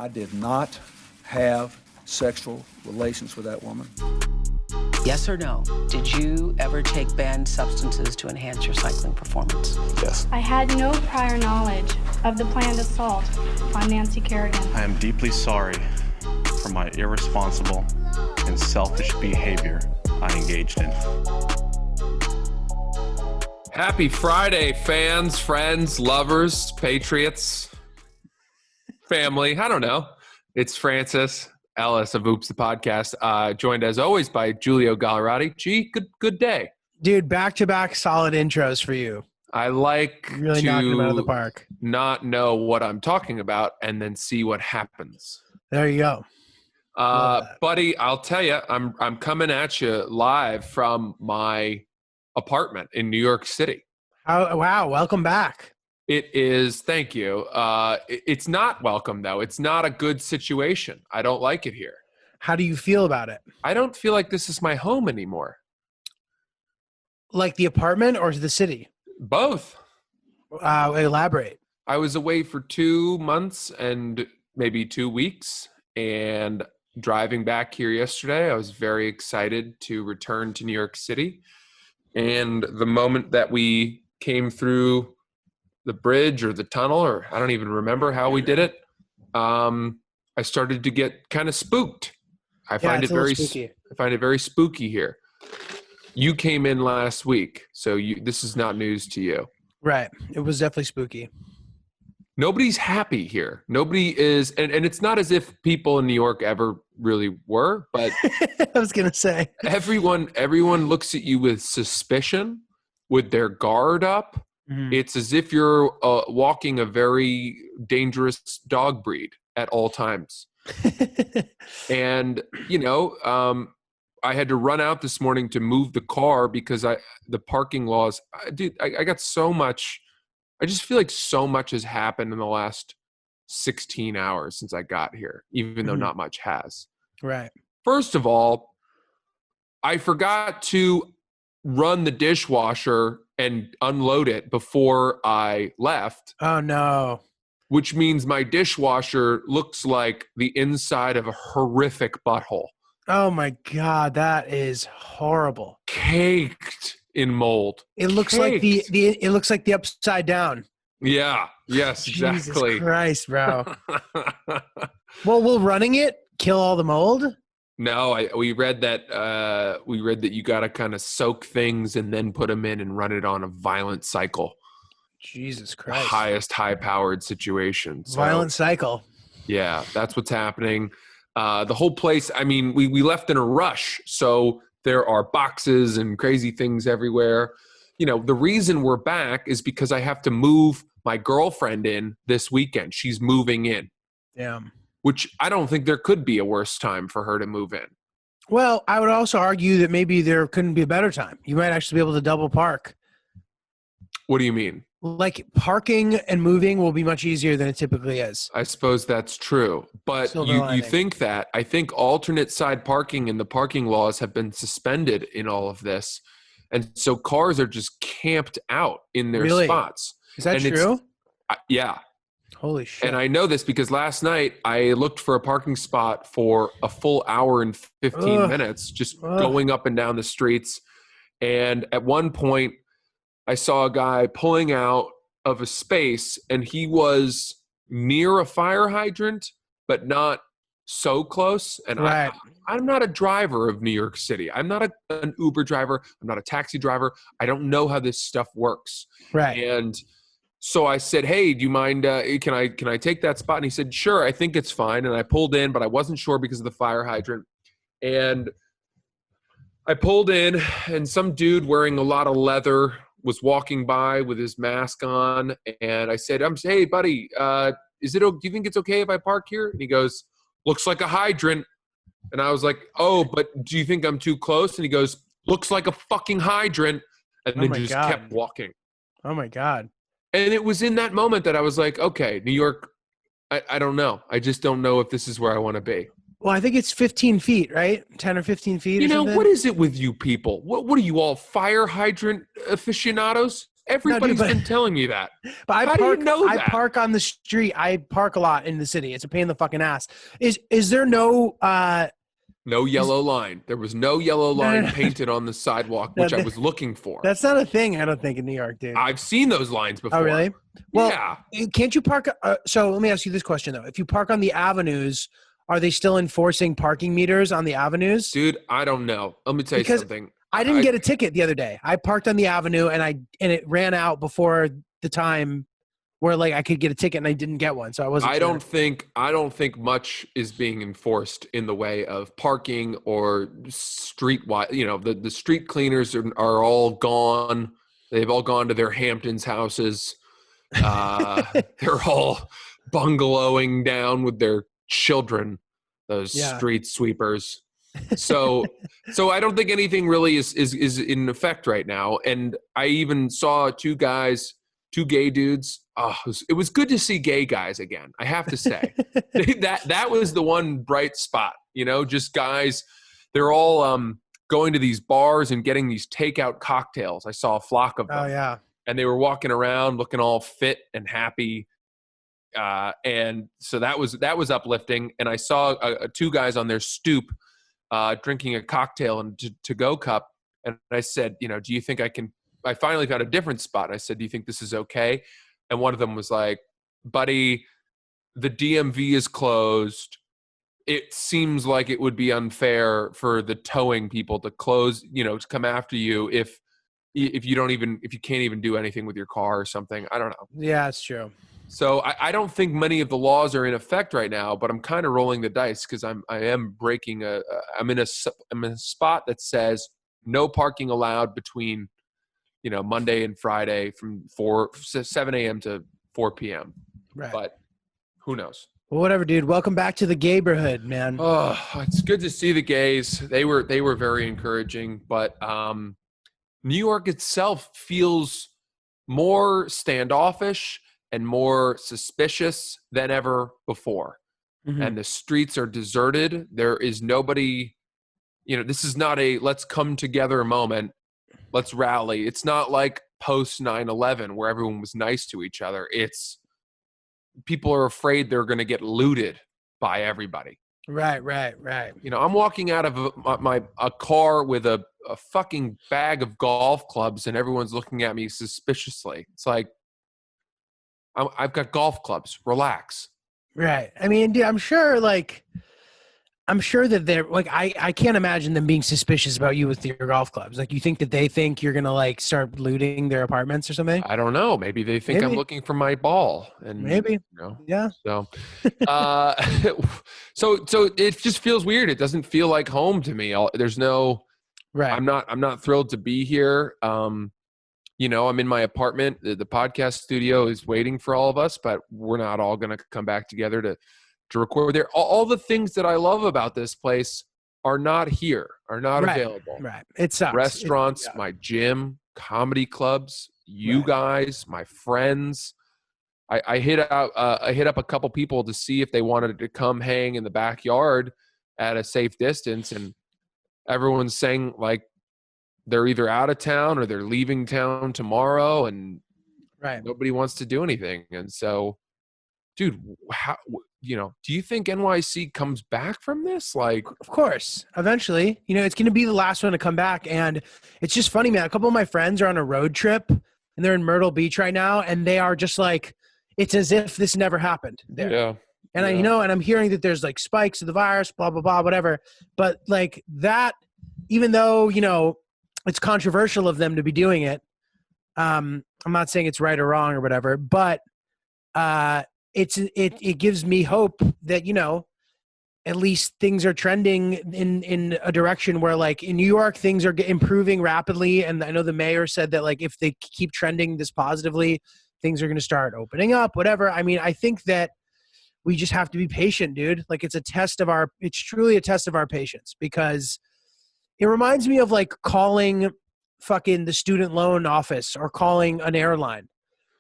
I did not have sexual relations with that woman. Yes or no? Did you ever take banned substances to enhance your cycling performance? Yes. I had no prior knowledge of the planned assault on Nancy Kerrigan. I am deeply sorry for my irresponsible and selfish behavior I engaged in. Happy Friday, fans, friends, lovers, patriots, family. I don't know. It's Francis Ellis of Oops the Podcast, joined as always by Giulio Gallerati. G, good day. Dude, back-to-back solid intros for you. I like really knocking them out of the to park. not know what I'm talking about and then see what happens. There you go. Buddy, I'll tell you, I'm coming at you live from my apartment in New York City. Wow, welcome back. It is, thank you. It's not welcome, though. It's not a good situation. I don't like it here. How do you feel about it? I don't feel like this is my home anymore. Like the apartment or the city? Both. Elaborate. I was away for 2 months and maybe 2 weeks, and driving back here yesterday, I was very excited to return to New York City. And the moment that we came through the bridge or the tunnel, or I don't even remember how we did it, I started to get kind of spooked. I find it very spooky here. You came in last week, so this is not news to you. Right. It was definitely spooky. Nobody's happy here. Nobody is, and it's not as if people in New York ever really were, but I was going to say. Everyone looks at you with suspicion, with their guard up. Mm-hmm. It's as if you're walking a very dangerous dog breed at all times. And, I had to run out this morning to move the car because the parking laws, I got so much. I just feel like so much has happened in the last 16 hours since I got here, even though not much has. Right. First of all, I forgot to run the dishwasher and unload it before I left. Oh, no. Which means my dishwasher looks like the inside of a horrific butthole. Oh, my God. That is horrible. Caked in mold. It looks like it looks like the Upside Down. Yeah. Yes, exactly. Jesus Christ, bro. Well, will running it kill all the mold? No, we read that you got to kind of soak things and then put them in and run it on a violent cycle. Jesus Christ. Highest high-powered situation. So, violent cycle. Yeah, that's what's happening. The whole place, I mean, we left in a rush, so there are boxes and crazy things everywhere. The reason we're back is because I have to move my girlfriend in this weekend. She's moving in. Damn. Which I don't think there could be a worse time for her to move in. Well, I would also argue that maybe there couldn't be a better time. You might actually be able to double park. What do you mean? Like parking and moving will be much easier than it typically is. I suppose that's true. But you think that. I think alternate side parking and the parking laws have been suspended in all of this. And so cars are just camped out in their spots. Is that true? Yeah. Holy shit. And I know this because last night I looked for a parking spot for a full hour and 15 minutes, just going up and down the streets. And at one point, I saw a guy pulling out of a space, and he was near a fire hydrant, but not so close. And right. I'm not a driver of New York City. I'm not an Uber driver. I'm not a taxi driver. I don't know how this stuff works. Right. And so I said, hey, do you mind, can I take that spot? And he said, sure, I think it's fine. And I pulled in, but I wasn't sure because of the fire hydrant. And I pulled in, and some dude wearing a lot of leather was walking by with his mask on. And I said, hey, buddy, do you think it's okay if I park here? And he goes, looks like a hydrant. And I was like, oh, but do you think I'm too close? And he goes, looks like a fucking hydrant. And then just kept walking. Oh, my God. And it was in that moment that I was like, okay, New York, I don't know. I just don't know if this is where I want to be. Well, I think it's 15 feet, right? 10 or 15 feet or something? What is it with you people? What are you all, fire hydrant aficionados? Everybody's but- been telling me that. But How do you know I that? park on the street. I park a lot in the city. It's a pain in the fucking ass. Is there no No yellow line. There was no yellow No, line no. painted on the sidewalk, which I was looking for. That's not a thing, I don't think, in New York, dude. I've seen those lines before. Oh, really? Well, yeah. can't you park? So let me ask you this question, though. If you park on the avenues, are they still enforcing parking meters on the avenues? Dude, I don't know. Let me tell you Because something. I didn't get a ticket the other day. I parked on the avenue and it ran out before the time where like I could get a ticket and I didn't get one. So I wasn't I sure. don't think much is being enforced in the way of parking or street wide. You know, the street cleaners are all gone. They've all gone to their Hamptons houses. They're all bungalowing down with their children, those street sweepers. So I don't think anything really is in effect right now. And I even saw two gay dudes. Oh, it was good to see gay guys again. I have to say that was the one bright spot, you know, just guys. They're all going to these bars and getting these takeout cocktails. I saw a flock of them. Oh yeah. And they were walking around looking all fit and happy. And so that was uplifting. And I saw two guys on their stoop drinking a cocktail in a to-go cup. And I said, you know, do you think I finally found a different spot. I said, do you think this is okay? And one of them was like, buddy, the DMV is closed. It seems like it would be unfair for the towing people to close, you know, to come after you if you can't even do anything with your car or something. I don't know. Yeah, it's true. So I don't think many of the laws are in effect right now, but I'm kind of rolling the dice because I'm in a spot that says no parking allowed between, you know, Monday and Friday from 7 a.m. to 4 p.m. Right. But who knows? Well, whatever, dude. Welcome back to the gayborhood, man. Oh, it's good to see the gays. They were very encouraging, but New York itself feels more standoffish and more suspicious than ever before. Mhm. And the streets are deserted. There is nobody, you know, this is not a let's come together moment. Let's rally. It's not like post 9/11 where everyone was nice to each other. It's people are afraid they're going to get looted by everybody. Right. You know, I'm walking out of a car with a fucking bag of golf clubs and everyone's looking at me suspiciously. It's like, I've got golf clubs. Relax. Right. I mean, dude, I'm sure that they're like, I can't imagine them being suspicious about you with your golf clubs. Like, you think that they think you're going to like start looting their apartments or something? I don't know. Maybe they think I'm looking for my ball. And Maybe. You know, Yeah. So, so it just feels weird. It doesn't feel like home to me. There's no, Right. I'm not thrilled to be here. You know, I'm in my apartment. The podcast studio is waiting for all of us, but we're not all going to come back together to record there. All the things that I love about this place are not here, are not available. Right. It sucks. Restaurants, my gym, comedy clubs, you guys, my friends. I hit up a couple people to see if they wanted to come hang in the backyard at a safe distance, and everyone's saying like they're either out of town or they're leaving town tomorrow, and nobody wants to do anything. And so, dude, how, you know, do you think NYC comes back from this? Like, Of course, eventually, you know, it's going to be the last one to come back. And it's just funny, man. A couple of my friends are on a road trip and they're in Myrtle Beach right now. And they are just like, it's as if this never happened there. yeah. And I, you know, and I'm hearing that there's like spikes of the virus, blah, blah, blah, whatever. But like that, even though, you know, it's controversial of them to be doing it. I'm not saying it's right or wrong or whatever, but it gives me hope that, you know, at least things are trending in a direction where, like, in New York, things are improving rapidly. And I know the mayor said that, like, if they keep trending this positively, things are going to start opening up, whatever. I mean, I think that we just have to be patient, dude. Like, it's truly a test of our patience, because it reminds me of like calling fucking the student loan office or calling an airline.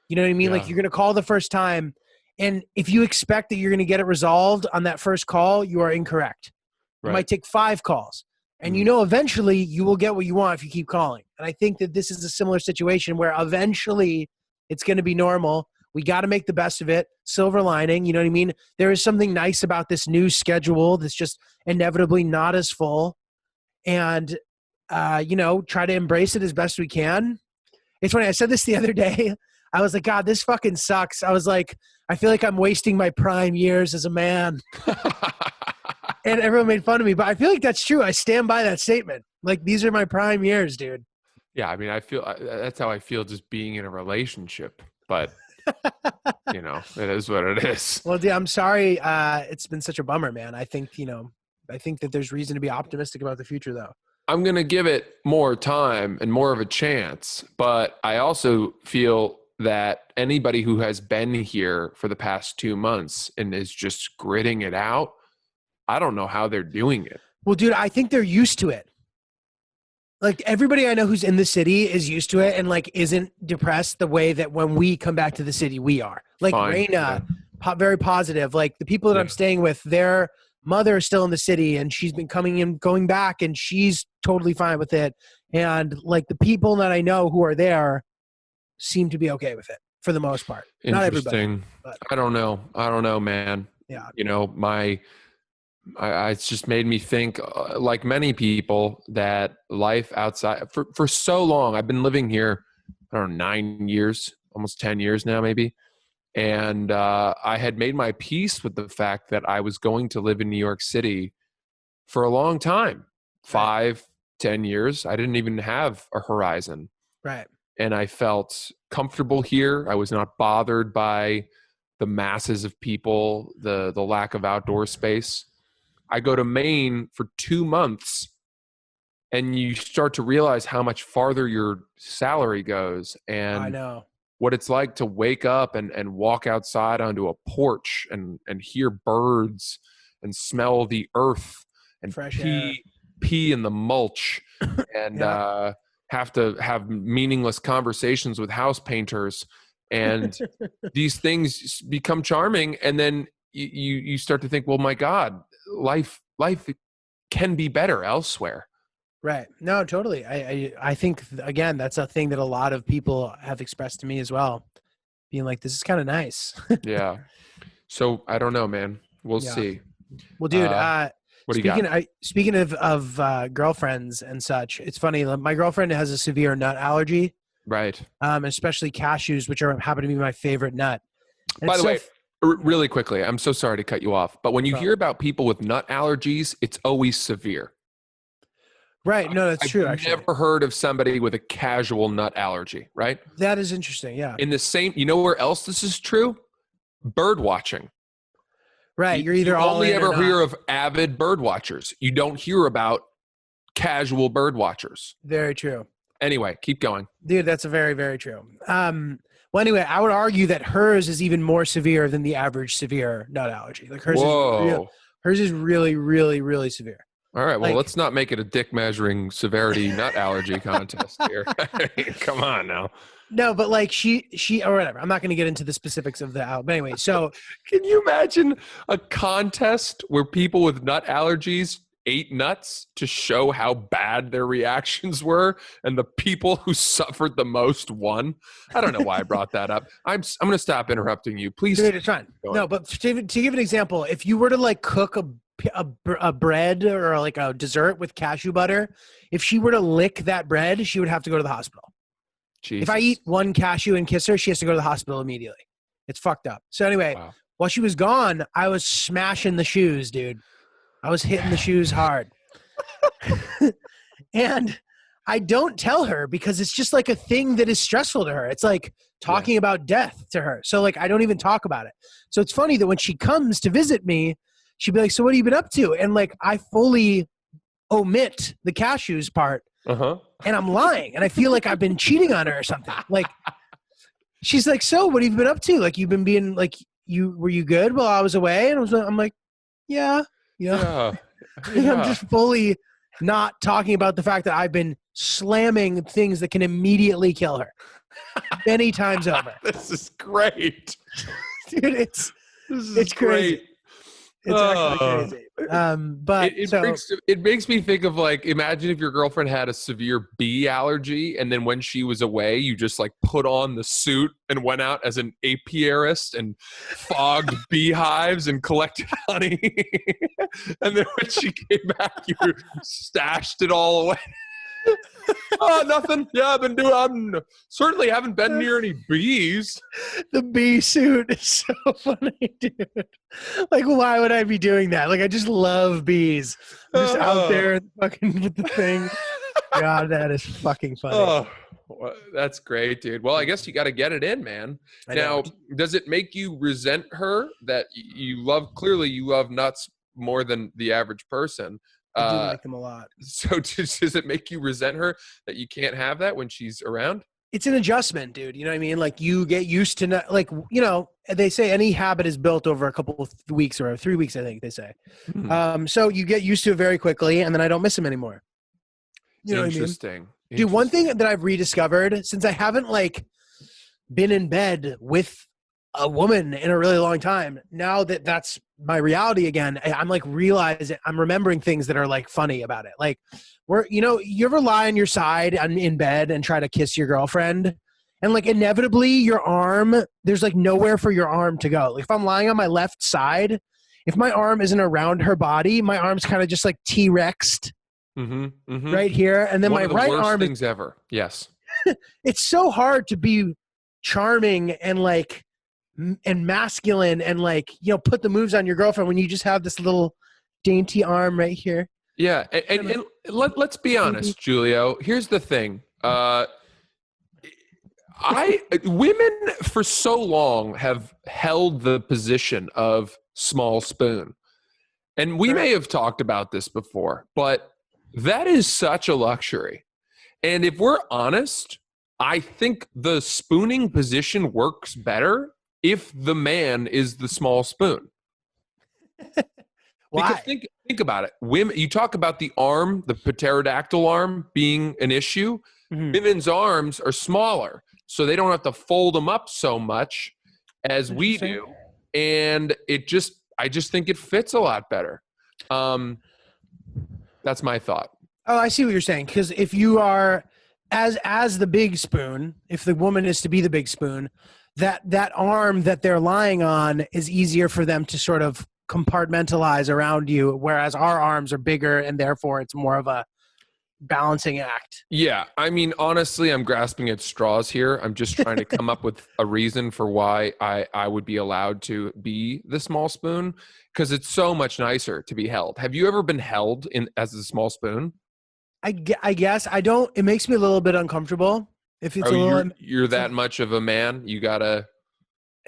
You know what I mean? Yeah. Like, you're going to call the first time, and if you expect that you're going to get it resolved on that first call, you are incorrect. It might take 5 calls. And eventually you will get what you want if you keep calling. And I think that this is a similar situation where eventually it's going to be normal. We got to make the best of it. Silver lining, you know what I mean? There is something nice about this new schedule that's just inevitably not as full. And, try to embrace it as best we can. It's funny. I said this the other day. I was like, God, this fucking sucks. I was like, I feel like I'm wasting my prime years as a man. And everyone made fun of me, but I feel like that's true. I stand by that statement. Like, these are my prime years, dude. Yeah, I mean, I feel that's how I feel just being in a relationship. But, it is what it is. Well, dude, I'm sorry. It's been such a bummer, man. I think that there's reason to be optimistic about the future, though. I'm going to give it more time and more of a chance. But I also feel that anybody who has been here for the past 2 months and is just gritting it out, I don't know how they're doing it. Well, dude, I think they're used to it. Like, everybody I know who's in the city is used to it and, like, isn't depressed the way that when we come back to the city, we are. Like, Fine. Raina, very positive. Like, the people that I'm staying with, their mother is still in the city and she's been coming and going back and she's totally fine with it. And, like, the people that I know who are there seem to be okay with it for the most part. Not everybody. But. I don't know, man. Yeah. It's just made me think, like many people, that life outside for so long, I've been living here, I don't know, 9 years, almost 10 years now, maybe. And I had made my peace with the fact that I was going to live in New York City for a long time, 5, 10 years. I didn't even have a horizon. Right. And I felt comfortable here. I was not bothered by the masses of people, the lack of outdoor space. I go to Maine for 2 months and you start to realize how much farther your salary goes and I know what it's like to wake up and walk outside onto a porch and hear birds and smell the earth and fresh air. pee in the mulch and have to have meaningless conversations with house painters. And these things become charming. And then you start to think, well, my God, life can be better elsewhere. Right. No, totally. I think, again, that's a thing that a lot of people have expressed to me as well, being like, this is kind of nice. Yeah. So I don't know, man. We'll see. Well, dude, what do you got? Speaking of girlfriends and such, it's funny. My girlfriend has a severe nut allergy. Right. Especially cashews, which happen to be my favorite nut. And by the way, really quickly, I'm so sorry to cut you off, but when you hear about people with nut allergies, it's always severe. Right. No, that's true. I've never heard of somebody with a casual nut allergy, right? That is interesting. Yeah. In the same, where else this is true? Bird watching. Right. You're either you all only in ever or hear not. of avid bird watchers. You don't hear about casual bird watchers. Very true. Anyway, keep going. Dude, that's very, very true. Well, anyway, I would argue that hers is even more severe than the average severe nut allergy. Like hers is really, really, really severe. All right. Well, let's not make it a dick measuring severity nut allergy contest here. Come on now. No, but like she or whatever. I'm not going to get into the specifics of the out. But anyway, so can you imagine a contest where people with nut allergies ate nuts to show how bad their reactions were, and the people who suffered the most won? I don't know why I brought that up. I'm going to stop interrupting you. Please. Dude, it's fine. No, but to give an example, if you were to like cook a bread or like a dessert with cashew butter, if she were to lick that bread, she would have to go to the hospital. Jesus. If I eat one cashew and kiss her, she has to go to the hospital immediately. It's fucked up. So anyway, while she was gone, I was smashing the shoes, dude. I was hitting the shoes hard. And I don't tell her because it's just like a thing that is stressful to her. It's like talking about death to her. So like I don't even talk about it. So it's funny that when she comes to visit me, she'd be like, so what have you been up to? And like I fully omit the cashews part. And I'm lying. And I feel like I've been cheating on her or something. Like she's like, so what have you been up to? Like you've been being like, were you good while I was away? And I'm like, yeah. I'm just fully not talking about the fact that I've been slamming things that can immediately kill her many times over. This is great. Dude, it's crazy. It's actually crazy. But it makes me think of like, imagine if your girlfriend had a severe bee allergy, and then when she was away, you just like put on the suit and went out as an apiarist and fogged beehives and collected honey. And then when she came back, you stashed it all away. Oh, nothing. Yeah, I'm certainly haven't been near any bees. the bee suit is so funny, dude. Like, why would I be doing that? Like, I just love bees. I'm just out there fucking with the thing. God, that is fucking funny. Oh, well, that's great, dude. Well, I guess you got to get it in, man. Now, does it make you resent her that you love nuts more than the average person? I do like them a lot. So does it make you resent her that you can't have that when she's around? It's an adjustment, dude. You know what I mean? Like, you get used to not, like, you know, they say any habit is built over a couple of weeks or 3 weeks, I think they say. So you get used to it very quickly, and then I don't miss them anymore. You know what I mean? Interesting. Dude, one thing that I've rediscovered, since I haven't like been in bed with a woman in a really long time, now that that's my reality again, I'm like realizing, I'm remembering things that are like funny about it. Like, you ever lie on your side in bed and try to kiss your girlfriend, and like inevitably your arm, there's like nowhere for your arm to go. Like, if I'm lying on my left side, if my arm isn't around her body, my arm's kind of just like T-Rexed right here, and then One my of the right worst arm things ever. Yes. It's so hard to be charming and like and masculine and like, you know, put the moves on your girlfriend when you just have this little dainty arm right here. Yeah, and let's be honest, Giulio. Here's the thing. Women for so long have held the position of small spoon. And we may have talked about this before, but that is such a luxury. And if we're honest, I think the spooning position works better if the man is the small spoon. Why? Because think about it. Women, you talk about the arm, the pterodactyl arm being an issue. Women's arms are smaller, so they don't have to fold them up so much as we do. And I just think it fits a lot better. That's my thought. Oh, I see what you're saying. Because if you are as the big spoon, if the woman is to be the big spoon, that arm that they're lying on is easier for them to sort of compartmentalize around you, whereas our arms are bigger and therefore it's more of a balancing act. Yeah, I mean, honestly, I'm grasping at straws here. I'm just trying to come up with a reason for why I would be allowed to be the small spoon, because it's so much nicer to be held. Have you ever been held as a small spoon? I guess I don't. It makes me a little bit uncomfortable. If it's you're that much of a man, you gotta.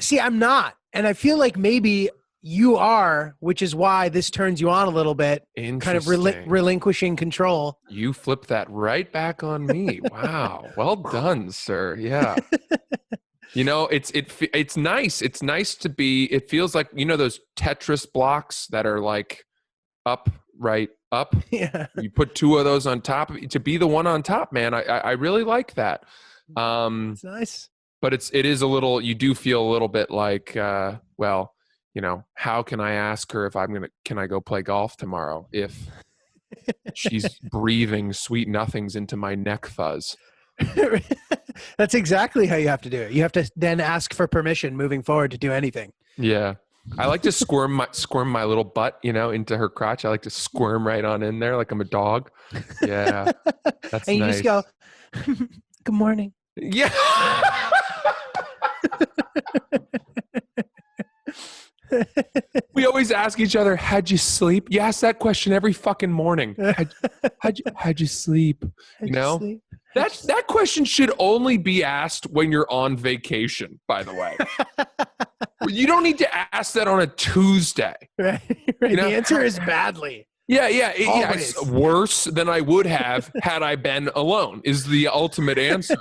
See, I'm not, and I feel like maybe you are, which is why this turns you on a little bit. Kind of relinquishing control. You flip that right back on me. Wow, well done, sir. Yeah. You know, it's nice. It's nice to be. It feels like, you know, those Tetris blocks that are like up, right, up. Yeah. You put two of those on top to be the one on top, man. I really like that. It's nice. But it is a little. You do feel a little bit like, well, you know, how can I ask her if can I go play golf tomorrow if she's breathing sweet nothings into my neck fuzz? That's exactly how you have to do it. You have to then ask for permission moving forward to do anything. Yeah. I like to squirm my little butt, you know, into her crotch. I like to squirm right on in there like I'm a dog. Yeah. That's and you nice. just go, good morning. Yeah. We always ask each other, how'd you sleep? You ask that question every fucking morning. How'd you sleep? You know? That question should only be asked when you're on vacation, by the way. You don't need to ask that on a Tuesday. Right. You know? The answer is badly. Yeah. It's worse than I would have had I been alone is the ultimate answer.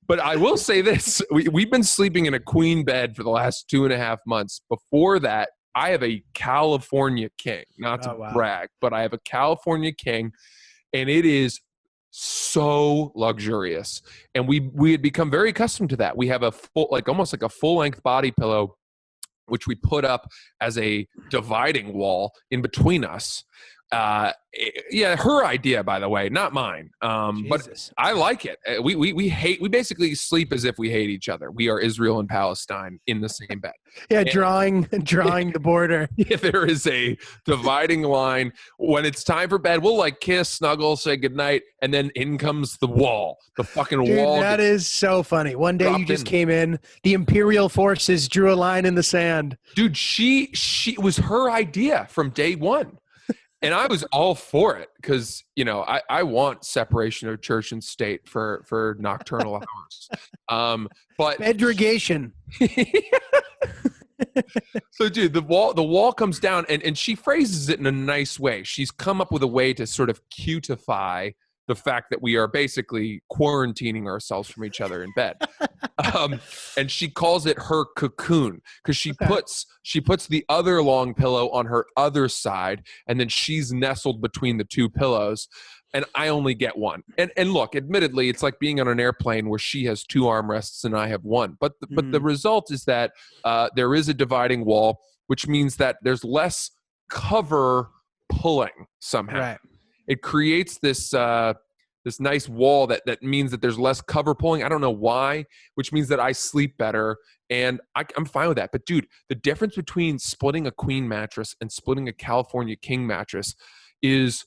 But I will say this. We've been sleeping in a queen bed for the last 2.5 months. Before that, I have a California king. Not to brag, but I have a California king, and it is so luxurious. And we had become very accustomed to that. We have a full, like almost like a full-length body pillow which we put up as a dividing wall in between us. Yeah, her idea, by the way, not mine. But I like it. We basically sleep as if we hate each other. We are Israel and Palestine in the same bed. Yeah, And drawing the border. if there is a dividing line, when it's time for bed, we'll like kiss, snuggle, say goodnight, and then in comes the wall. The fucking Dude, wall. that is so funny. One day you dropped just in. came in, the Imperial forces drew a line in the sand. Dude, she was her idea from day one. And I was all for it because, you know, I want separation of church and state for nocturnal hours. But Segregation. so, dude, the wall comes down and she phrases it in a nice way. She's come up with a way to sort of cutify the fact that we are basically quarantining ourselves from each other in bed. And she calls it her cocoon because she puts the other long pillow on her other side, and then she's nestled between the two pillows, and I only get one. And look, admittedly, it's like being on an airplane where she has two armrests and I have one. But the result is that there is a dividing wall, which means that there's less cover pulling somehow. Right. It creates this this nice wall that means that there's less cover pulling. I don't know why, which means that I sleep better, and I'm fine with that. But dude, the difference between splitting a queen mattress and splitting a California king mattress is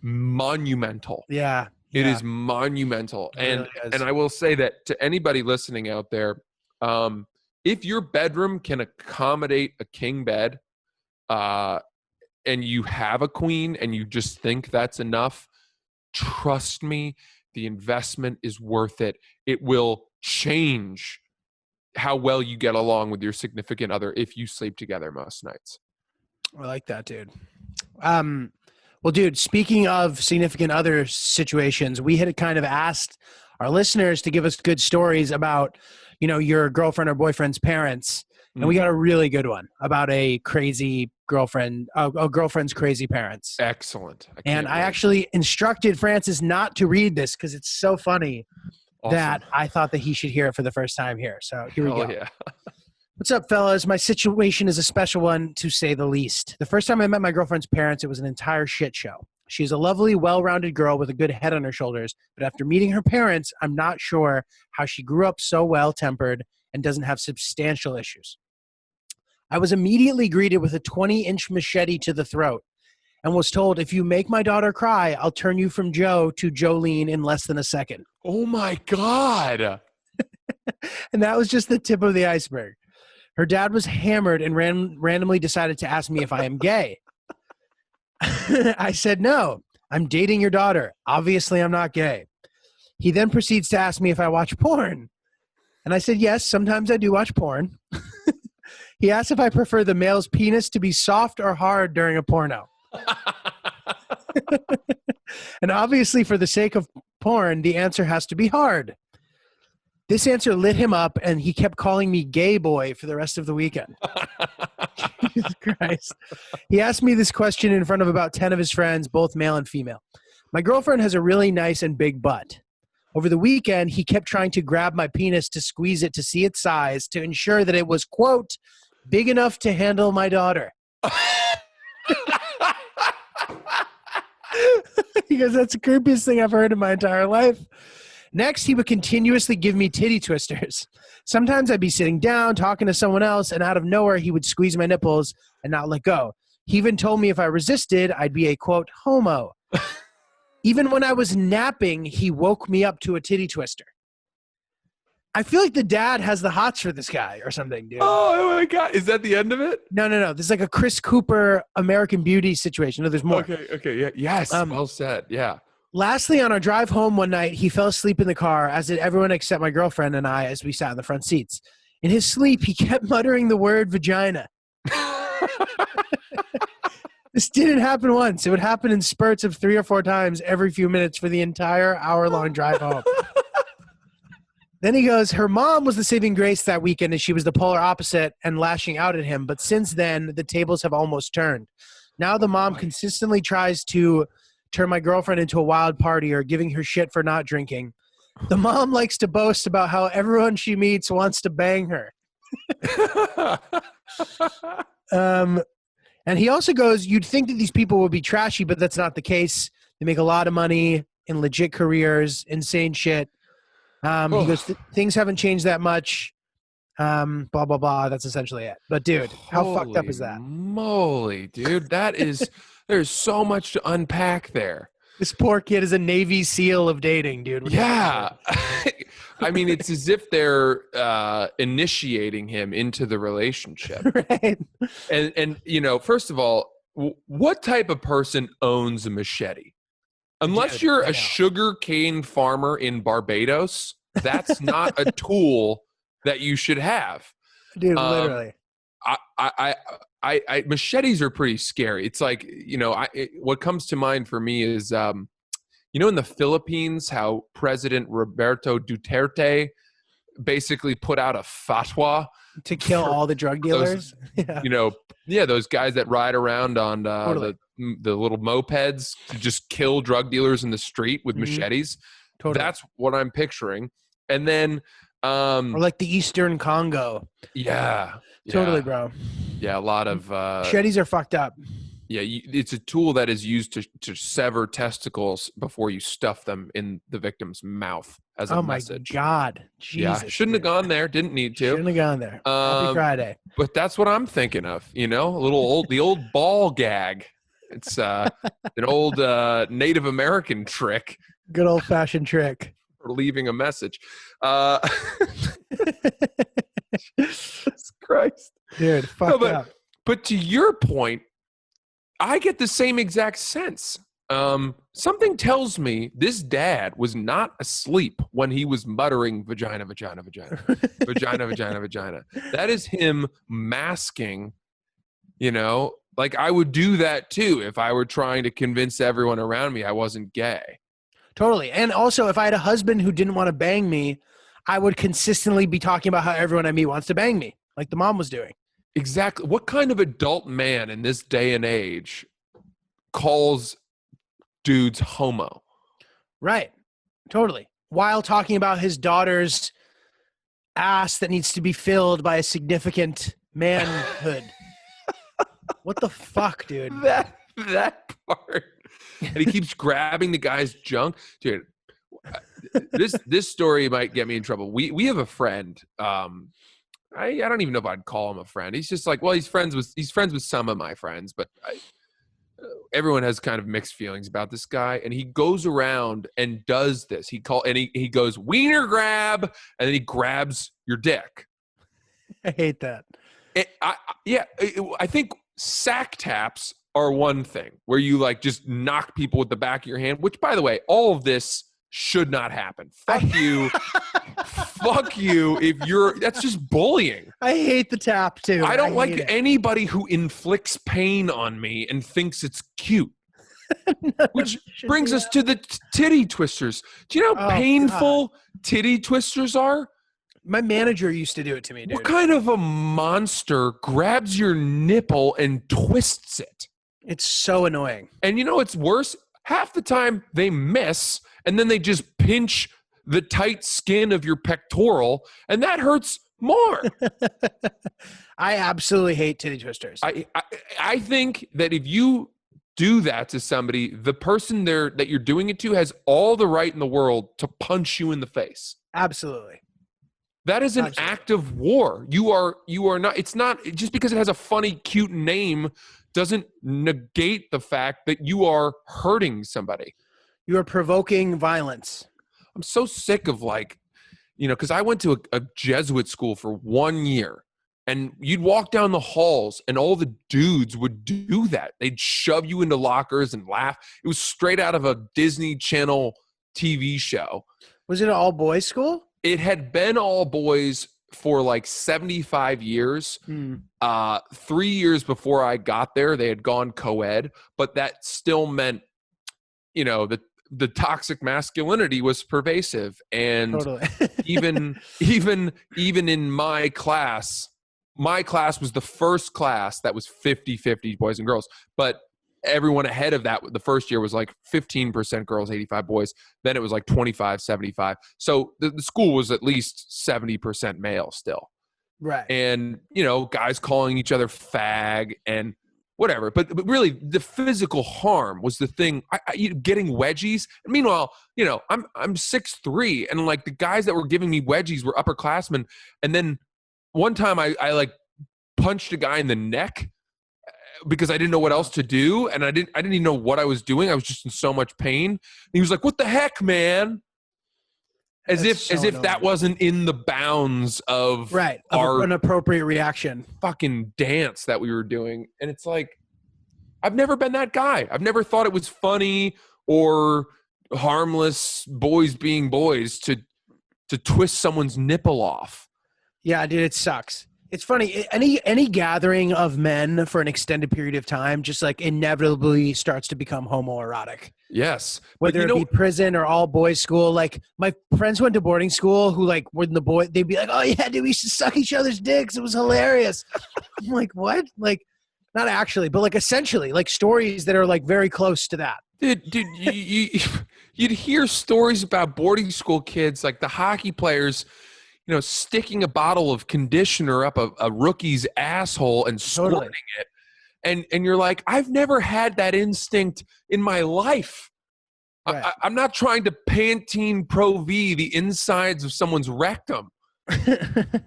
monumental. Yeah. It is monumental. It really is. And I will say that to anybody listening out there, if your bedroom can accommodate a king bed, and you have a queen and you just think that's enough, trust me, the investment is worth it. It will change how well you get along with your significant other if you sleep together most nights. I like that, dude. Well, dude, speaking of significant other situations, we had kind of asked our listeners to give us good stories about, you know, your girlfriend or boyfriend's parents. And we got a really good one about a crazy girlfriend, a girlfriend's crazy parents. Excellent. I actually instructed Francis not to read this because it's so funny that I thought that he should hear it for the first time here. So here we go. Yeah. What's up, fellas? My situation is a special one, to say the least. The first time I met my girlfriend's parents, it was an entire shit show. She's a lovely, well-rounded girl with a good head on her shoulders, but after meeting her parents, I'm not sure how she grew up so well-tempered and doesn't have substantial issues. I was immediately greeted with a 20-inch machete to the throat and was told, if you make my daughter cry, I'll turn you from Joe to Jolene in less than a second. Oh my God. And that was just the tip of the iceberg. Her dad was hammered and randomly decided to ask me if I am gay. I said, no, I'm dating your daughter. Obviously, I'm not gay. He then proceeds to ask me if I watch porn. And I said, yes, sometimes I do watch porn. He asked if I prefer the male's penis to be soft or hard during a porno. And obviously, for the sake of porn, the answer has to be hard. This answer lit him up, and he kept calling me gay boy for the rest of the weekend. Jesus Christ. He asked me this question in front of about 10 of his friends, both male and female. My girlfriend has a really nice and big butt. Over the weekend, he kept trying to grab my penis to squeeze it to see its size to ensure that it was, quote, big enough to handle my daughter. Because that's the creepiest thing I've heard in my entire life. Next, he would continuously give me titty twisters. Sometimes I'd be sitting down, talking to someone else, and out of nowhere, he would squeeze my nipples and not let go. He even told me if I resisted, I'd be a, quote, homo. Even when I was napping, he woke me up to a titty twister. I feel like the dad has the hots for this guy or something, dude. Oh my God. Is that the end of it? No. This is like a Chris Cooper American Beauty situation. No, there's more. Okay. Yeah. Yes. Well said. Yeah. Lastly, on our drive home one night, he fell asleep in the car, as did everyone except my girlfriend and I as we sat in the front seats. In his sleep, he kept muttering the word vagina. This didn't happen once. It would happen in spurts of 3 or 4 times every few minutes for the entire hour-long drive home. Then he goes, her mom was the saving grace that weekend, and she was the polar opposite and lashing out at him. But since then, the tables have almost turned. Now the mom consistently tries to turn my girlfriend into a wild party or giving her shit for not drinking. The mom likes to boast about how everyone she meets wants to bang her. And he also goes, you'd think that these people would be trashy, but that's not the case. They make a lot of money in legit careers, insane shit. He goes, things haven't changed that much. Blah, blah, blah. That's essentially it. But dude, how fucked up is that? Moly, dude. There's so much to unpack there. This poor kid is a Navy SEAL of dating, dude. Yeah. I mean, it's as if they're initiating him into the relationship. Right. And first of all, what type of person owns a machete? Unless you're a sugar cane farmer in Barbados, that's not a tool that you should have. Dude, literally. I machetes are pretty scary. It's like, what comes to mind for me is, in the Philippines, how President Roberto Duterte basically put out a fatwa to kill all the drug dealers. Those guys that ride around on the little mopeds to just kill drug dealers in the street with machetes. Totally. That's what I'm picturing. And then, or like the Eastern Congo. Yeah. Totally, bro. Yeah, a lot of machetes are fucked up. Yeah, it's a tool that is used to sever testicles before you stuff them in the victim's mouth as a message. Oh my God. Jesus. Yeah, shouldn't have gone there. Didn't need to. Shouldn't have gone there. Happy Friday. But that's what I'm thinking of, the old ball gag. It's an old Native American trick. Good old fashioned trick. For leaving a message. Jesus Christ. Dude, fuck up. But to your point, I get the same exact sense. Something tells me this dad was not asleep when he was muttering vagina, vagina, vagina, vagina, vagina, vagina. That is him masking, like I would do that too if I were trying to convince everyone around me I wasn't gay. Totally. And also, if I had a husband who didn't want to bang me, I would consistently be talking about how everyone I meet wants to bang me, like the mom was doing. Exactly. What kind of adult man in this day and age calls dudes homo? Right. Totally. While talking about his daughter's ass that needs to be filled by a significant manhood. What the fuck, dude? That part. And he keeps grabbing the guy's junk. Dude, this story might get me in trouble. We have a friend. I don't even know if I'd call him a friend. He's just like, well, he's friends with some of my friends, but everyone has kind of mixed feelings about this guy. And he goes around and does this. He goes wiener grab, and then he grabs your dick. I hate that. I think sack taps are one thing where you like just knock people with the back of your hand, which by the way, all of this should not happen. Fuck you. Fuck you. That's just bullying. I hate the tap too. I don't like anybody who inflicts pain on me and thinks it's cute. Which brings us to the titty twisters. Do you know how painful titty twisters are? My manager used to do it to me, dude. What kind of a monster grabs your nipple and twists it? It's so annoying. And it's worse? Half the time they miss, and then they just pinch the tight skin of your pectoral, and that hurts more. I absolutely hate titty twisters. I think that if you do that to somebody, the person there that you're doing it to has all the right in the world to punch you in the face. Absolutely. That is an act of war. You are not, it's not, just because it has a funny, cute name doesn't negate the fact that you are hurting somebody. You are provoking violence. I'm so sick of because I went to a Jesuit school for 1 year, and you'd walk down the halls and all the dudes would do that. They'd shove you into lockers and laugh. It was straight out of a Disney Channel TV show. Was it an all boys school? It had been all boys for like 75 years. 3 years before I got there, they had gone co-ed, but that still meant, the toxic masculinity was pervasive. And totally. even in my class was the first class that was 50-50 boys and girls, but everyone ahead of that, the first year was like 15% girls, 85 boys. Then it was like 25-75. So the school was at least 70% male still. Right. and guys calling each other fag and whatever. But really, the physical harm was the thing. Getting wedgies. Meanwhile, I'm 6'3", and like the guys that were giving me wedgies were upperclassmen. And then one time I like punched a guy in the neck because I didn't know what else to do, and I didn't even know what I was doing. I was just in so much pain. And he was like, "What the heck, man?" As if that wasn't in the bounds of an appropriate reaction. Fucking dance that we were doing. And it's like, I've never been that guy. I've never thought it was funny or harmless, boys being boys, to twist someone's nipple off. Yeah, dude, it sucks. It's funny. Any gathering of men for an extended period of time just like inevitably starts to become homoerotic. Yes. Whether it be prison or all boys school. Like my friends went to boarding school who like when they'd be like, "Oh yeah, dude, we used to suck each other's dicks. It was hilarious." I'm like, what? Like, not actually, but like essentially, like stories that are like very close to that. Dude, you'd hear stories about boarding school kids, like the hockey players, sticking a bottle of conditioner up a rookie's asshole and squirting it. And you're like, I've never had that instinct in my life. Right. I'm not trying to Pantene Pro V the insides of someone's rectum.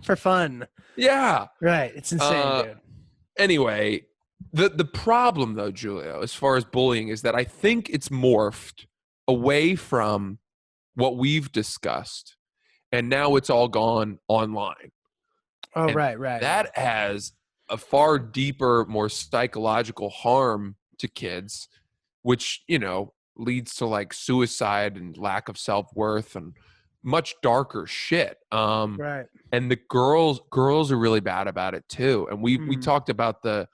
For fun. Yeah. Right. It's insane, dude. Anyway, the problem, though, Giulio, as far as bullying, is that I think it's morphed away from what we've discussed, and now it's all gone online. Oh, and right. That has a far deeper, more psychological harm to kids, which, leads to like suicide and lack of self-worth and much darker shit. Right. And the girls are really bad about it too. And we talked about the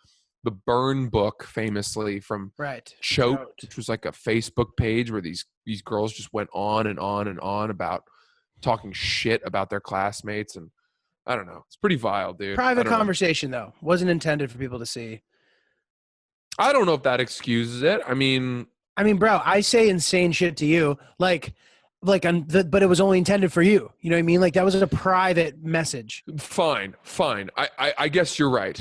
burn book famously from Choate, which was like a Facebook page where these girls just went on and on and on about talking shit about their classmates. And I don't know. It's pretty vile, dude. Private conversation, though. Wasn't intended for people to see. I don't know if that excuses it. I mean, bro, I say insane shit to you, but it was only intended for you. You know what I mean? Like that was a private message. Fine. I guess you're right.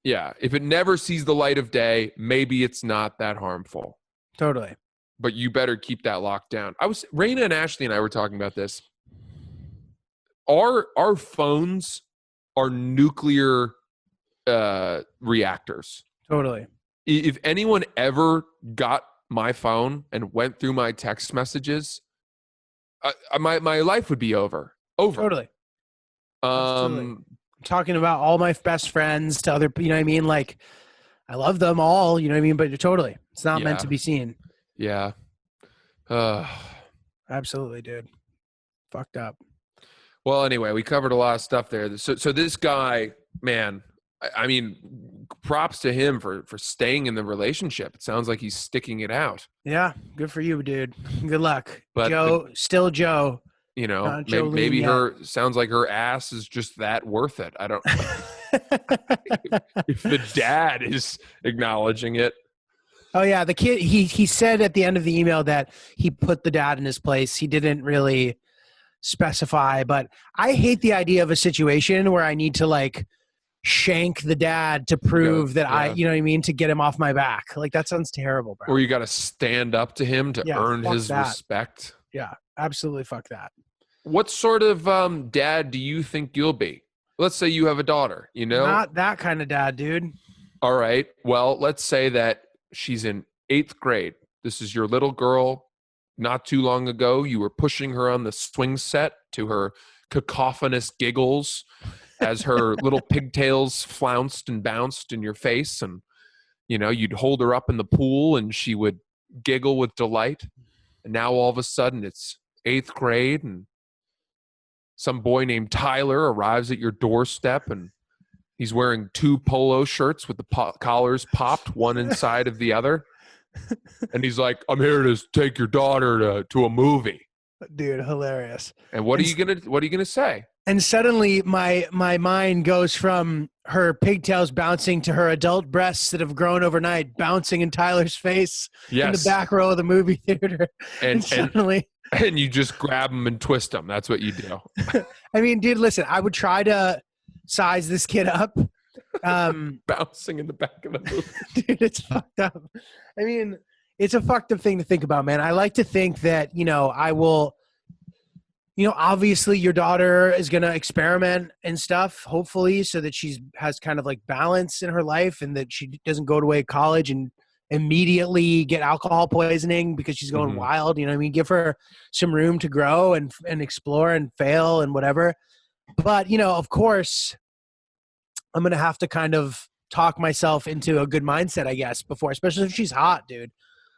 Yeah. If it never sees the light of day, maybe it's not that harmful. Totally. But you better keep that locked down. Raina and Ashley and I were talking about this. Our phones are nuclear reactors. Totally. If anyone ever got my phone and went through my text messages, my life would be over. Totally. Talking about all my best friends to other, you know what I mean? Like, I love them all, you know what I mean? But totally, it's not meant to be seen. Yeah. Absolutely, dude. Fucked up. Well, anyway, we covered a lot of stuff there. So this guy, man, I mean, props to him for staying in the relationship. It sounds like he's sticking it out. Yeah, good for you, dude. Good luck. But Joe, still Joe. Maybe sounds like her ass is just that worth it. I don't if the dad is acknowledging it. Oh yeah, the kid, he said at the end of the email that he put the dad in his place. He didn't really specify, but I hate the idea of a situation where I need to like shank the dad to prove that I, you know what I mean, to get him off my back. Like that sounds terrible, bro. Or you got to stand up to him to earn his respect. Yeah, absolutely. Fuck that. What sort of dad do you think you'll be? Let's say you have a daughter, Not that kind of dad, dude. All right. Well, let's say that she's in 8th grade. This is your little girl. Not too long ago, you were pushing her on the swing set to her cacophonous giggles as her little pigtails flounced and bounced in your face. And, you'd hold her up in the pool and she would giggle with delight. And now all of a sudden it's 8th grade and some boy named Tyler arrives at your doorstep and he's wearing 2 polo shirts with the collars popped, one inside of the other. And he's like, I'm here to take your daughter to a movie. Dude, hilarious. And what are you gonna say? And suddenly my mind goes from her pigtails bouncing to her adult breasts that have grown overnight bouncing in Tyler's face in the back row of the movie theater. And suddenly... And you just grab them and twist them. That's what you do. I mean, dude, listen, I would try to size this kid up. Bouncing in the back of the movie. Dude, it's fucked up. I mean, it's a fucked up thing to think about, man. I like to think that, I will, obviously your daughter is going to experiment and stuff, hopefully, so that has kind of like balance in her life and that she doesn't go away to college and immediately get alcohol poisoning because she's going wild. You know what I mean? Give her some room to grow and explore and fail and whatever. But, of course, I'm going to have to kind of talk myself into a good mindset, I guess, before, especially if she's hot, dude.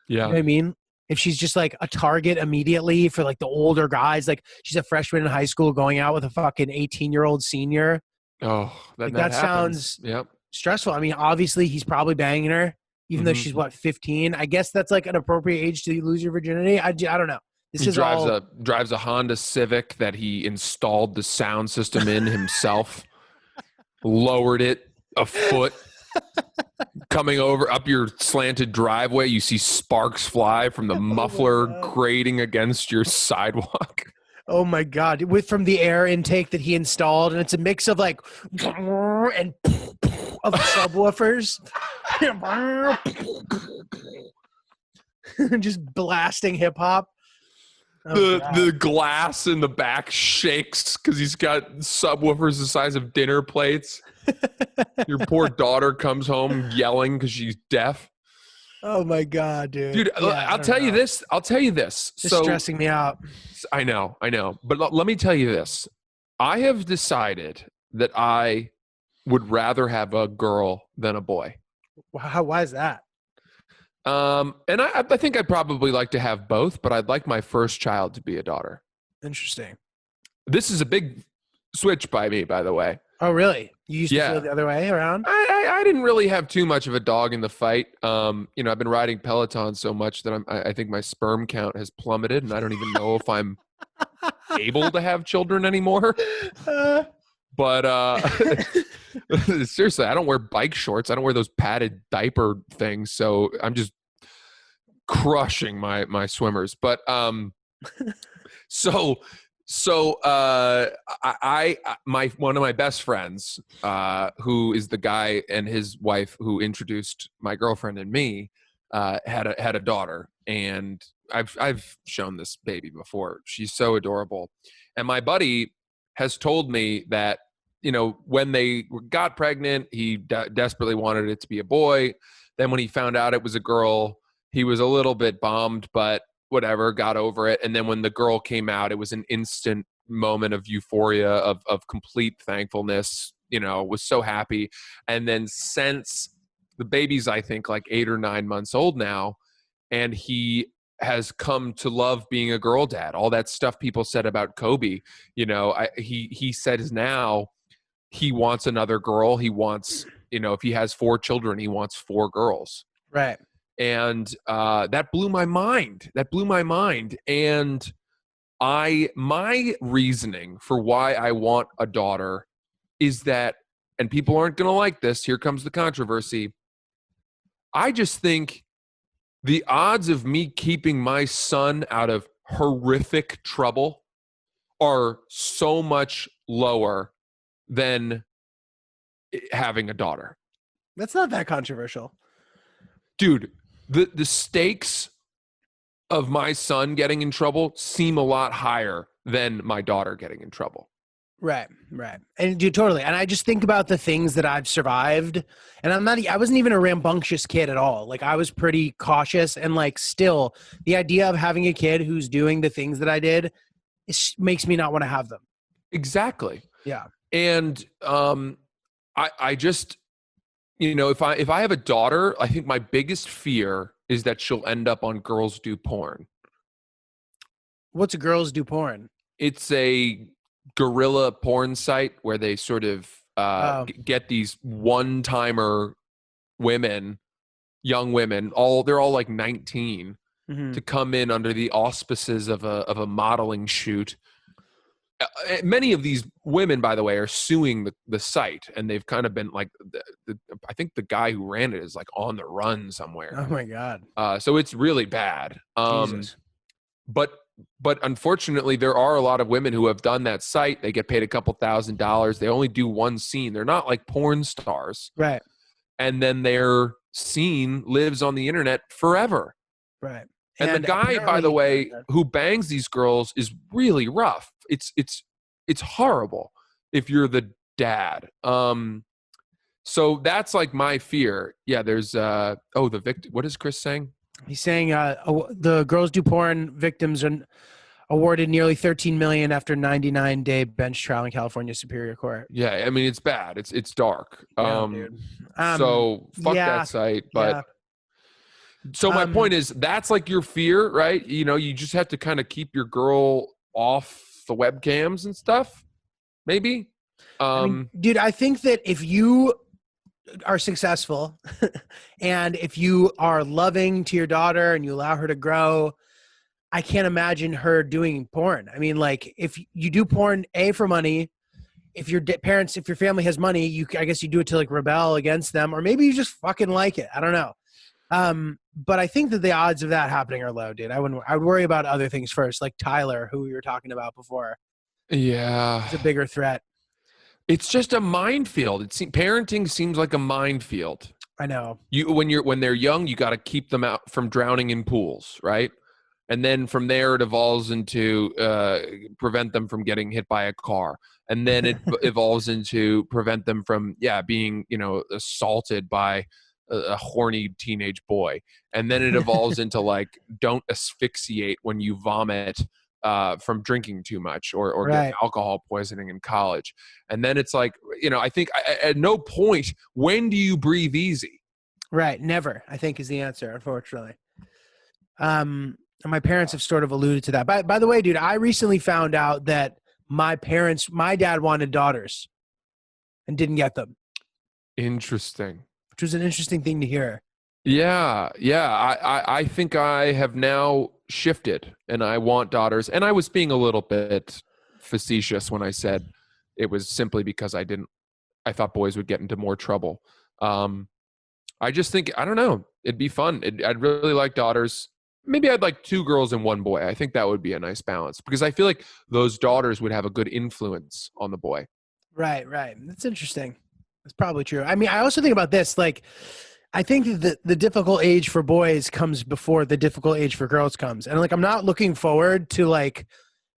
Yeah. You know what I mean? If she's just like a target immediately for like the older guys, like she's a freshman in high school going out with a fucking 18-year-old senior. Oh, that sounds stressful. I mean, obviously he's probably banging her, even though she's 15. I guess that's like an appropriate age to lose your virginity. I don't know. He drives a Honda Civic that he installed the sound system in himself, lowered it a foot. Coming over up your slanted driveway, you see sparks fly from the muffler grating against your sidewalk. Oh my God. From the air intake that he installed. And it's a mix of like, and of subwoofers. Just blasting hip hop. The glass in the back shakes because he's got subwoofers the size of dinner plates. Your poor daughter comes home yelling because she's deaf. Oh my God, dude. Dude, I'll tell you this. It's stressing me out. I know. But let me tell you this. I have decided that I would rather have a girl than a boy. Why is that? And I think I'd probably like to have both, but I'd like my first child to be a daughter. Interesting. This is a big switch by me, by the way. Oh, really? You used to feel the other way around? I didn't really have too much of a dog in the fight. I've been riding Peloton so much that I think my sperm count has plummeted, and I don't even know if I'm able to have children anymore. But seriously, I don't wear bike shorts. I don't wear those padded diaper things. So I'm just crushing my swimmers. But one of my best friends, who is the guy and his wife who introduced my girlfriend and me, had a daughter, and I've shown this baby before. She's so adorable, and my buddy has told me that, when they got pregnant, he desperately wanted it to be a boy. Then when he found out it was a girl, he was a little bit bummed, but whatever, got over it. And then when the girl came out, it was an instant moment of euphoria, of complete thankfulness, was so happy. And then since the baby's, I think, like 8 or 9 months old now, and he has come to love being a girl dad. All that stuff people said about Kobe, he says now he wants another girl. He wants, if he has 4 children, he wants 4 girls. Right. And that blew my mind. And my reasoning for why I want a daughter is that, and people aren't going to like this, here comes the controversy, I just think the odds of me keeping my son out of horrific trouble are so much lower than having a daughter. That's not that controversial. Dude, the stakes of my son getting in trouble seem a lot higher than my daughter getting in trouble. Right. And dude, totally. And I just think about the things that I've survived, and I wasn't even a rambunctious kid at all. Like, I was pretty cautious, and like, still the idea of having a kid who's doing the things that I did makes me not want to have them. Exactly. Yeah. And I just, if I have a daughter, I think my biggest fear is that she'll end up on Girls Do Porn. What's a Girls Do Porn? It's a guerrilla porn site where they sort of get these one-timer women, young women, they're all like 19, to come in under the auspices of a modeling shoot. Many of these women, by the way, are suing the site, and they've kind of been like, I think the guy who ran it is like on the run somewhere. Oh my God. So it's really bad. Jesus. But but unfortunately, there are a lot of women who have done that site. They get paid a couple $1,000s. They only do one scene. They're not like porn stars. Right. And then their scene lives on the internet forever. Right. And the guy, by the way, who bangs these girls is really rough. It's horrible if you're the dad. So that's like my fear. Yeah, there's the victim. What is Chris saying? He's saying the girls do porn victims are awarded nearly $13 million after 99-day bench trial in California Superior Court. Yeah, I mean it's bad. It's dark. Yeah, dude. So fuck that site. But so my point is that's like your fear, right? You know, you just have to kind of keep your girl off the webcams and stuff. Maybe. Dude, I think that if you are successful and if you are loving to your daughter and you allow her to grow, I can't imagine her doing porn. I mean, like if you do porn for money, if your if your family has money, I guess you do it to like rebel against them, or maybe you just fucking like it. I don't know. But I think that the odds of that happening are low, dude. I would worry about other things first, like Tyler, who we were talking about before. Yeah. It's a bigger threat. It's just a minefield. Parenting seems like a minefield. I know. When they're young, you got to keep them out from drowning in pools, right? And then from there, it evolves into prevent them from getting hit by a car, and then it evolves into prevent them from being assaulted by a horny teenage boy, and then it evolves into like don't asphyxiate when you vomit from drinking too much or Right. get alcohol poisoning in college. And then it's like, I think at no point, when do you breathe easy? Right. Never, I think, is the answer, unfortunately. And my parents have sort of alluded to that. By the way, dude, I recently found out that my dad wanted daughters and didn't get them. Interesting. Which was an interesting thing to hear. Yeah. I think I have now shifted and I want daughters. And I was being a little bit facetious when I said it was simply because I thought boys would get into more trouble. I just think, I don't know, it'd be fun. I'd really like daughters. Maybe I'd like 2 girls and 1 boy. I think that would be a nice balance because I feel like those daughters would have a good influence on the boy. Right. That's interesting. That's probably true. I mean, I also think about this, like, I think that the difficult age for boys comes before the difficult age for girls comes. And like, I'm not looking forward to like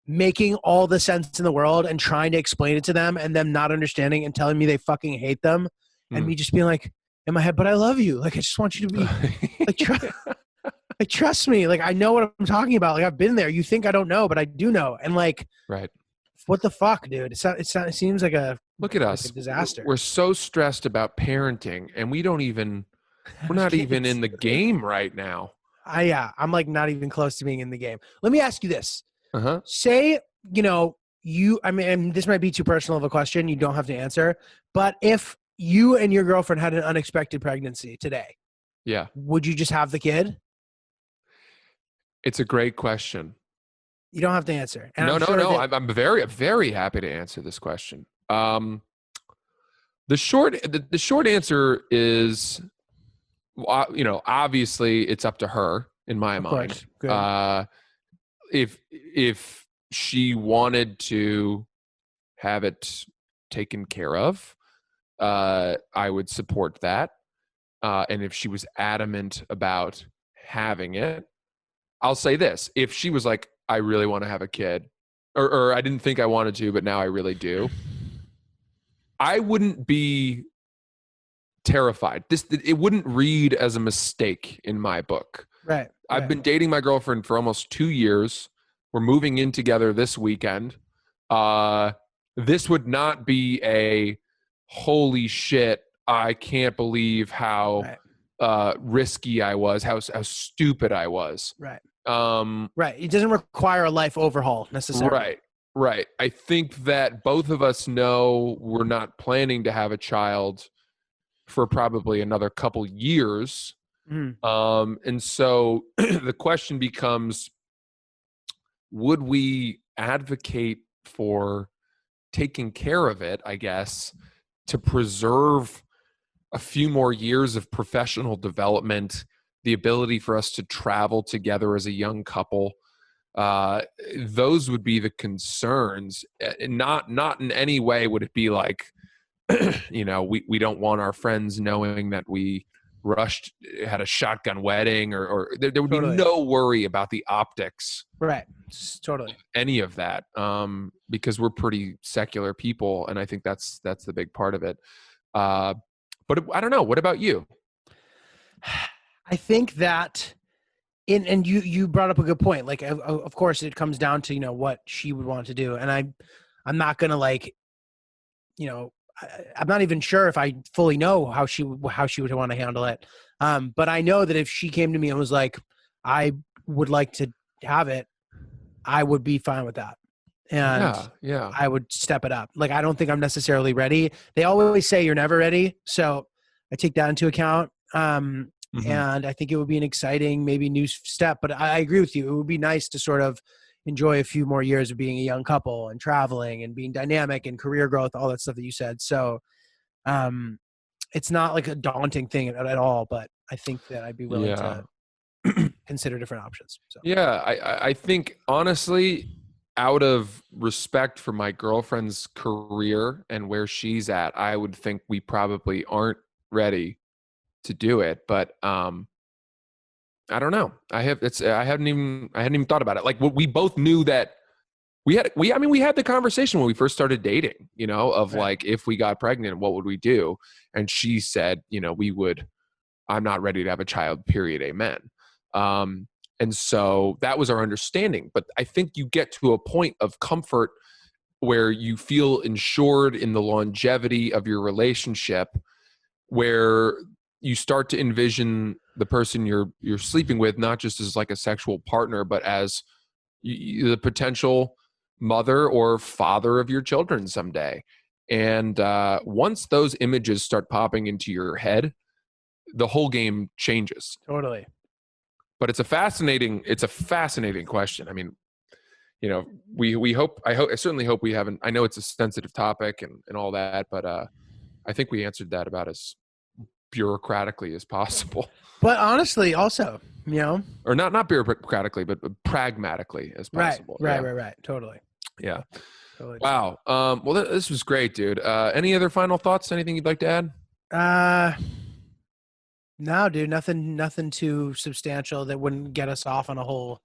making all the sense in the world and trying to explain it to them and them not understanding and telling me they fucking hate them and me just being like in my head, but I love you. Like, I just want you to be like, trust me. Like, I know what I'm talking about. Like, I've been there. You think I don't know, but I do know. And like, right. What the fuck, dude? It seems like look at us. A disaster. We're so stressed about parenting and we're not even in the game right now. I'm like not even close to being in the game. Let me ask you this. Uh-huh. Say, I mean, this might be too personal of a question. You don't have to answer. But if you and your girlfriend had an unexpected pregnancy today, yeah, would you just have the kid? It's a great question. You don't have to answer. And no. I'm very, very happy to answer this question. The short answer is, obviously it's up to her in my mind. Good. If she wanted to have it taken care of, I would support that. And if she was adamant about having it, I'll say this. If she was like, I really want to have a kid, or I didn't think I wanted to, but now I really do, I wouldn't be terrified. It wouldn't read as a mistake in my book. Right. I've been dating my girlfriend for almost 2 years. We're moving in together this weekend. This would not be a holy shit, I can't believe how risky I was, how stupid I was. Right. Right. It doesn't require a life overhaul necessarily. Right. I think that both of us know we're not planning to have a child for probably another couple years. Mm. And so the question becomes, would we advocate for taking care of it, I guess, to preserve a few more years of professional development, the ability for us to travel together as a young couple, those would be the concerns. Not in any way would it be like, we don't want our friends knowing that we had a shotgun wedding, or there would Totally. be no worry about the optics, Right. Totally. any of that, because we're pretty secular people, and I think that's the big part of it. But I don't know. What about you? I think that and you brought up a good point. Like, of course it comes down to, what she would want to do. And I'm not going to like, I'm not even sure if I fully know how she would want to handle it. But I know that if she came to me and was like, I would like to have it, I would be fine with that. And Yeah. I would step it up. Like, I don't think I'm necessarily ready. They always say you're never ready. So I take that into account. And I think it would be an exciting, maybe new step, but I agree with you. It would be nice to sort of enjoy a few more years of being a young couple and traveling and being dynamic and career growth, all that stuff that you said. So it's not like a daunting thing at all, but I think that I'd be willing to consider different options. So. Yeah. I think honestly, out of respect for my girlfriend's career and where she's at, I would think we probably aren't ready to do it, but I don't know. I hadn't even thought about it. Like, we both knew that we had the conversation when we first started dating, of Right. like, if we got pregnant, what would we do? And she said, I'm not ready to have a child, period. Amen. And so that was our understanding. But I think you get to a point of comfort where you feel insured in the longevity of your relationship, where you start to envision the person you're sleeping with not just as like a sexual partner, but as the potential mother or father of your children someday. And once those images start popping into your head, the whole game changes. Totally. But it's a fascinating question. I mean, I certainly hope we haven't. I know it's a sensitive topic and all that, but I think we answered that about as bureaucratically as possible. But honestly, also, or not bureaucratically, but pragmatically as possible. Right. Totally. Yeah. Totally. Wow. Well, this was great, dude. Any other final thoughts? Anything you'd like to add? No, dude, nothing too substantial that wouldn't get us off on a whole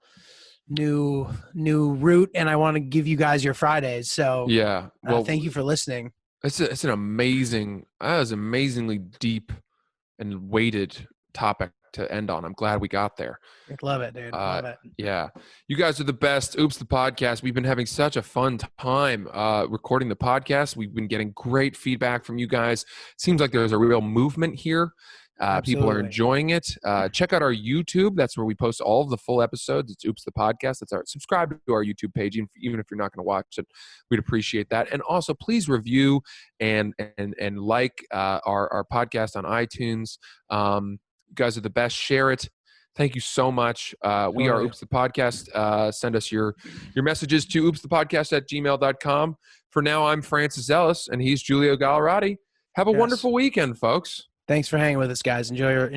new route. And I want to give you guys your Fridays. So yeah. Well, thank you for listening. It's an amazingly deep and weighted topic to end on. I'm glad we got there. Love it, dude. Love it. Yeah. You guys are the best. Oops, the podcast. We've been having such a fun time recording the podcast. We've been getting great feedback from you guys. Seems like there's a real movement here. People are enjoying it. Check out our YouTube. That's where we post all of the full episodes. It's Oops the Podcast. Subscribe to our YouTube page, even if you're not going to watch it. We'd appreciate that. And also, please review and like our podcast on iTunes. You guys are the best. Share it. Thank you so much. We are Oops the Podcast. Send us your messages to oopsthepodcast@gmail.com. For now, I'm Francis Ellis, and he's Giulio Gallerati. Have a wonderful weekend, folks. Thanks for hanging with us, guys. Enjoy yourself.